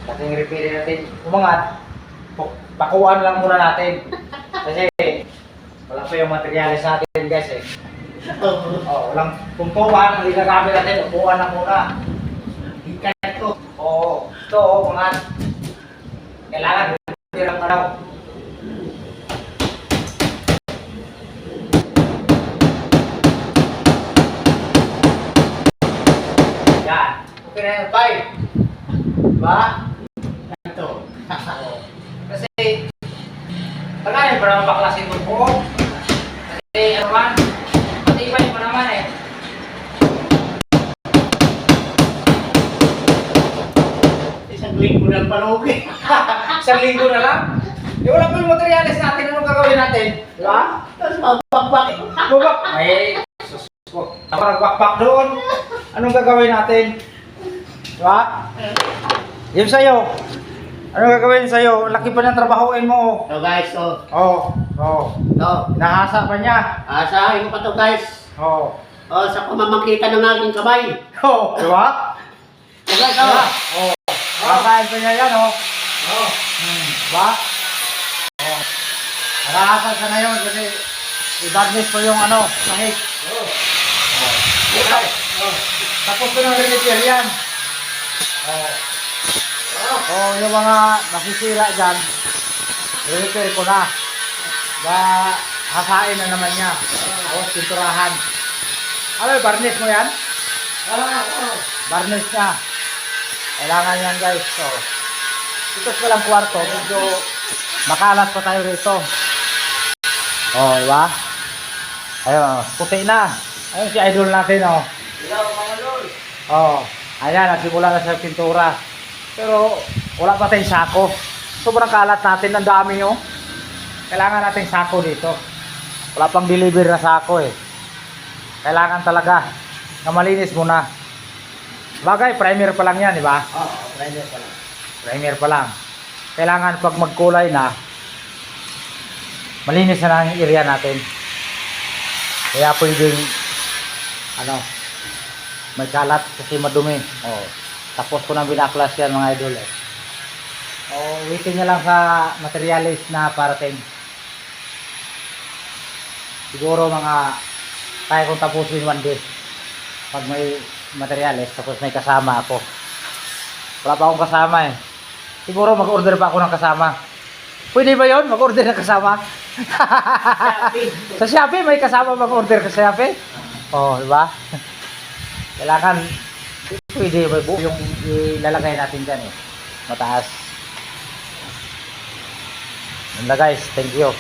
Dating repair natin. Umangat. Pakuan lang muna natin. Kasi wala pa yung materialis natin guys eh. Walang tuntuhan ang ginagamit natin. Upuan lang muna. Ikan ito. Ito umangat. Kailangan repair ang araw. Yan. Okay na yan, bye. Diba? Ito. Kasi, tagayin pa naman baklasin ito po. Kasi, ano man, matibay pa naman eh. Isang linggo ng palugi. Isang linggo na lang. Wala pa yung materialis natin. Anong gagawin natin? Diba? Tapos mabakbak. Bubak. Ay, sus ko. Ako nagbakbak doon. Anong gagawin natin? Diba? Yun sa'yo. Anong gagawin sa'yo? Laki pa ng trabahoin mo. So guys, Ito. Nahasa pa niya. asahin ko pa to guys. Sa pamamagitan ng aking kamay. Diba? So guys, Kasain pa niya yan, Diba? Nahasa siya na yun kasi i-badness ko yung sahig. Tapos ko ng repair yan. Yung mga nasisira dyan, repair ko na. Hasain na naman niya. Tapos pinturahan. Barnish mo yan? Barnish na. Kailangan yan guys. Ito pa lang kwarto. Medyo makalat pa tayo rito. Diba? Ayun, puti na. Ayun si idol natin, hello mga lol. Ayan, nagsimula na sa pintura. Pero wala pa tayong sako. Sobrang kalat natin, ang dami Kailangan nating sako dito. Wala pang deliver na sako eh. Kailangan talaga na malinis muna. Bagay, primer pa lang yan, di ba? Primer pa lang. Primer pa lang. Kailangan pag magkulay na, malinis na ang area natin. Kaya pwedeng may kalat kasi madumi. Tapos ko nang binaklas yan mga idol eh. Waiting na lang sa materialis na parating. Siguro mga kaya kong tapusin one day. Pag may materialis, tapos may kasama ako. Wala pa akong kasama eh. Siguro mag-order pa ako ng kasama. Pwede ba yun? Mag-order ng kasama? Sa Shopee, may kasama mag-order ka sa Shopee? Diba? Kailangan, pwede ba yung ilalagay natin dyan eh. Mataas. Yun na guys, thank you.